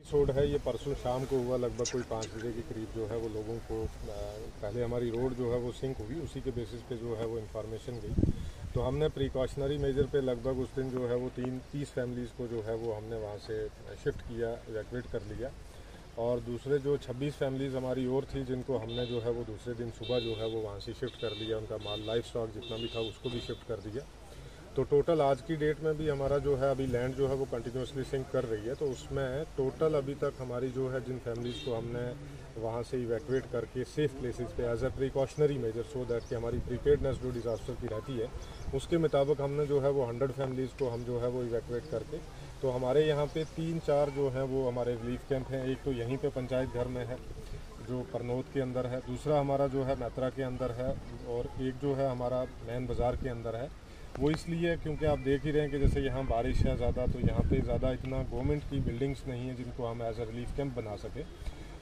सोड है ये परसों शाम को हुआ, लगभग कोई 5 बजे के करीब जो है वो लोगों को पहले हमारी रोड जो है वो सिंक हुई, उसी के बेसिस पे जो है वो इन्फॉर्मेशन गई। तो हमने प्रिकॉशनरी मेजर पे लगभग उस दिन जो है वो 30 फैमिलीज़ को जो है वो हमने वहाँ से शिफ्ट किया, इवैक्यूएट कर लिया। और दूसरे जो 26 फैमिलीज़ हमारी और थी जिनको हमने जो है वो दूसरे दिन सुबह जो है वो वहाँ से शिफ्ट कर लिया, उनका माल लाइफ स्टॉक जितना भी था उसको भी शिफ्ट कर दिया। तो टोटल आज की डेट में भी हमारा जो है अभी लैंड जो है वो कंटिन्यूसली सिंक कर रही है। तो उसमें टोटल अभी तक हमारी जो है जिन फैमिलीज़ को हमने वहाँ से इवैक्यूएट करके सेफ़ प्लेसेस पे as a precautionary measure so that कि हमारी प्रीपेयर्डनेस जो डिज़ास्टर की रहती है उसके मुताबिक हमने जो है वो 100 फैमिलीज़ को हम जो है वो इवैक्यूएट करके, तो हमारे यहाँ पे 3-4 जो है वो हमारे रिलीफ कैंप हैं। एक तो यहीं पे पंचायत घर में है जो परनोद के अंदर है, दूसरा हमारा जो है मैत्रा के अंदर है, और एक जो है हमारा मैन बाज़ार के अंदर है। वो इसलिए क्योंकि आप देख ही रहे हैं कि जैसे यहाँ बारिश है ज़्यादा, तो यहाँ पे ज़्यादा इतना गवर्नमेंट की बिल्डिंग्स नहीं है जिनको हम एज ए रिलीफ कैंप बना सके,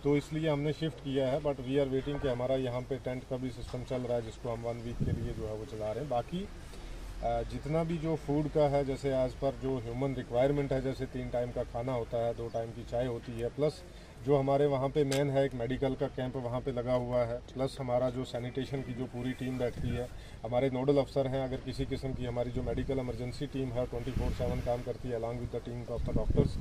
तो इसलिए हमने शिफ्ट किया है। बट वी आर वेटिंग कि हमारा यहाँ पे टेंट का भी सिस्टम चल रहा है जिसको हम 1 वीक के लिए जो है वो चला रहे हैं। बाकी जितना भी जो फूड का है, जैसे एज़ पर जो ह्यूमन रिक्वायरमेंट है, जैसे 3 टाइम का खाना होता है, 2 टाइम की चाय होती है, प्लस जो हमारे वहाँ पे मेन है एक मेडिकल का कैंप वहाँ पे लगा हुआ है, प्लस हमारा जो सैनिटेशन की जो पूरी टीम बैठती है, हमारे नोडल अफसर हैं, अगर किसी किस्म की हमारी जो मेडिकल इमरजेंसी टीम है 24/7 काम करती है along with the team of the doctors.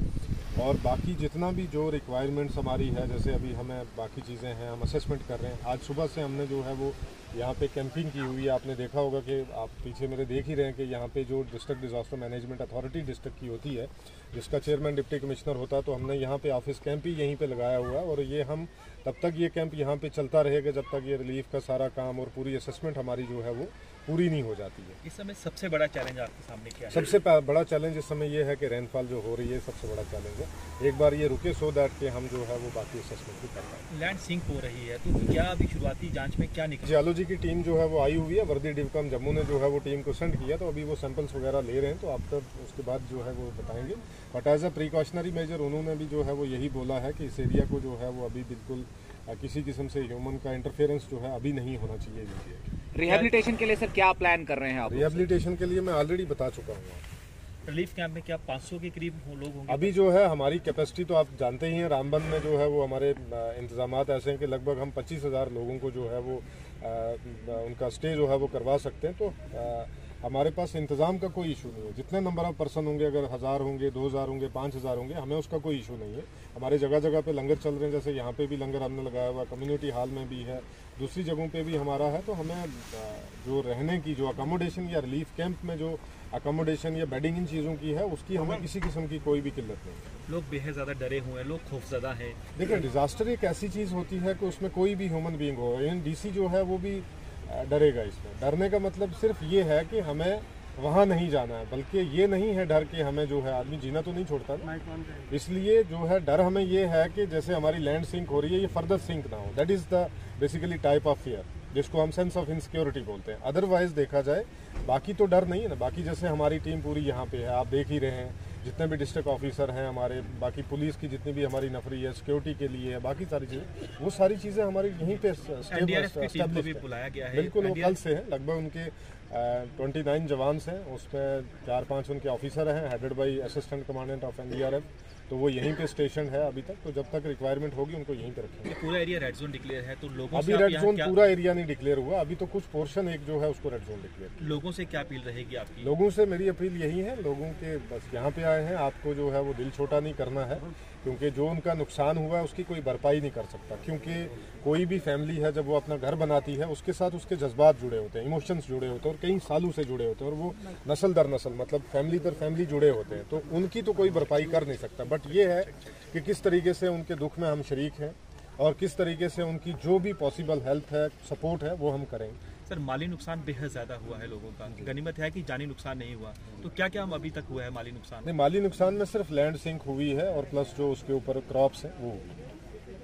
और बाकी जितना भी जो रिक्वायरमेंट्स हमारी है, जैसे अभी हमें बाकी चीज़ें हैं हम असेसमेंट कर रहे हैं। आज सुबह से हमने जो है वो यहाँ पे कैंपिंग की हुई है। आपने देखा होगा कि आप पीछे मेरे देख ही रहे हैं कि यहाँ पे जो district disaster management authority district की होती है, जिसका चेयरमैन डिप्टी कमिश्नर होता है, तो हमने यहाँ पे ऑफिस कैंप ही यहीं पे लगाया हुआ है। और ये हम तब तक ये कैंप यहाँ पे चलता रहेगा जब तक ये रिलीफ का सारा काम और पूरी असेसमेंट हमारी जो है वो पूरी नहीं हो जाती है। इस समय सबसे बड़ा चैलेंज आपके सामने क्या है? सबसे बड़ा चैलेंज इस समय ये है कि रेनफॉल जो हो रही है, सबसे बड़ा चैलेंज है। एक बार ये रुके सो दैट कि हम जो है वो बाकी असेसमेंट भी कर पाएँ। लैंड सिंक हो रही है तो क्या अभी शुरुआती जांच में क्या निकला? जियोलॉजी की टीम जो है वो आई हुई है, वर्दी डिविकम जम्मू ने जो है वो टीम को सेंड किया, तो अभी वो सैंपल्स वगैरह ले रहे हैं, तो आफ्टर उसके बाद जो है वो बताएंगे। But as a precautionary measure उन्होंने भी जो है वो यही बोला है कि इस एरिया को जो है वो अभी बिल्कुल किसी किस्म से ह्यूमन का इंटरफेरेंस जो है अभी नहीं होना चाहिए। रिहेबिलिटेशन के लिए सर क्या प्लान कर रहे हैं आप? रिहेबिलिटेशन के लिए मैं ऑलरेडी बता चुका हूँ। रिलीफ कैंप में क्या 500 के करीब लोग होंगे? अभी जो है हमारी कैपेसिटी तो आप जानते ही हैं, रामबन में जो है वो हमारे इंतजामात ऐसे हैं कि लगभग हम 25,000 लोगों को जो है वो उनका स्टे जो है वो करवा सकते हैं। तो हमारे पास इंतज़ाम का कोई इशू नहीं है। जितने नंबर ऑफ पर्सन होंगे, अगर 1000 होंगे, 2000 होंगे, 5000 होंगे, हमें उसका कोई इशू नहीं है। हमारे जगह जगह पे लंगर चल रहे हैं, जैसे यहाँ पे भी लंगर हमने लगाया हुआ, कम्युनिटी हॉल में भी है, दूसरी जगहों पे भी हमारा है। तो हमें जो रहने की जो अकोमोडेशन या रिलीफ कैंप में जो अकोमोडेशन या बेडिंग इन चीज़ों की है, उसकी हमें किसी किस्म की कोई भी किल्लत नहीं है। लोग बेहद ज़्यादा डरे हुए हैं, लोग खौफज़दा हैं। देखिए, डिज़ास्टर एक ऐसी चीज़ होती है कि उसमें कोई भी ह्यूमन बीइंग हो, इवन डीसी जो है वो भी डरेगा। इसमें डरने का मतलब सिर्फ ये है कि हमें वहाँ नहीं जाना है, बल्कि ये नहीं है डर कि हमें जो है आदमी जीना तो नहीं छोड़ता ना, इसलिए जो है डर हमें ये है कि जैसे हमारी लैंड सिंक हो रही है, ये फर्दर सिंक ना हो। That is the basically type of fear जिसको हम सेंस ऑफ इनसिक्योरिटी बोलते हैं। अदरवाइज देखा जाए बाकी तो डर नहीं है ना। बाकी जैसे हमारी टीम पूरी यहाँ पे है, आप देख ही रहे हैं, जितने भी डिस्ट्रिक्ट ऑफिसर हैं हमारे, बाकी पुलिस की जितनी भी हमारी नफरी है सिक्योरिटी के लिए है, बाकी सारी चीज़ें, वो सारी चीज़ें हमारी यहीं पे बुलाया गया है। बिल्कुल, वो कल से है। लगभग उनके 29 जवान्स हैं, उसमें 4-5 उनके ऑफिसर हैं, headed by assistant commandant of NDRF। तो वो यहीं पे स्टेशन है अभी तक। तो जब तक रिक्वायरमेंट होगी उनको यहीं पे रखेंगे। पूरा एरिया रेड जोन डिक्लेयर है, तो लोगों अभी रेड जोन पूरा एरिया नहीं डिक्लेयर हुआ, अभी तो कुछ पोर्शन एक जो है उसको रेड जोन डिक्लेयर। लोगों से क्या अपील रहेगी आपकी? लोगों से मेरी अपील यही है, लोगों के बस यहाँ पे आए हैं, आपको जो है वो दिल छोटा नहीं करना है, क्योंकि जो उनका नुकसान हुआ है उसकी कोई भरपाई नहीं कर सकता। क्योंकि कोई भी फैमिली है जब वो अपना घर बनाती है, उसके साथ उसके जज्बात जुड़े होते हैं, इमोशंस जुड़े होते हैं, और कई सालों से जुड़े होते हैं, और वो नस्ल दर नस्ल मतलब फैमिली दर फैमिली जुड़े होते हैं। तो उनकी तो कोई भरपाई कर नहीं सकता। बट ये है कि किस तरीके से उनके दुख में हम शरीक हैं, और किस तरीके से उनकी जो भी पॉसिबल हेल्प है, सपोर्ट है, वो हम करेंगे। सर, माली नुकसान बेहद ज़्यादा हुआ है लोगों का, गनीमत है कि जानी नुकसान नहीं हुआ, तो क्या क्या अभी तक हुआ है माली नुकसान? नहीं, माली नुकसान में सिर्फ लैंड सिंक हुई है और प्लस जो उसके ऊपर क्रॉप्स हैं वो।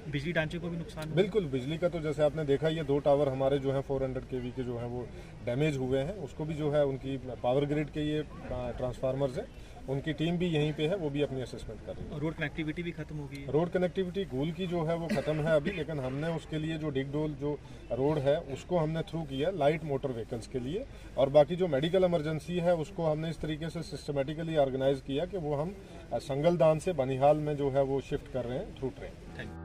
बिजली ढांचे को भी नुकसान हुआ? बिल्कुल, बिजली का तो जैसे आपने देखा ये 2 टावर हमारे जो हैं 400 केवी के जो हैं वो डैमेज हुए हैं, उसको भी जो है उनकी पावर ग्रिड के ये ट्रांसफार्मर्स हैं, उनकी टीम भी यहीं पे है, वो भी अपनी असेसमेंट कर रही है। रोड कनेक्टिविटी भी खत्म हो गई है? रोड कनेक्टिविटी गूल की जो है वो खत्म है अभी, लेकिन हमने उसके लिए जो डिगडोल जो रोड है उसको हमने थ्रू किया लाइट मोटर व्हीकल्स के लिए, और बाकी जो मेडिकल इमरजेंसी है उसको हमने इस तरीके से सिस्टमेटिकली ऑर्गेनाइज किया कि वो हम संगलदान से बनिहाल में जो है वो शिफ्ट कर रहे हैं थ्रू ट्रेन। Thank you.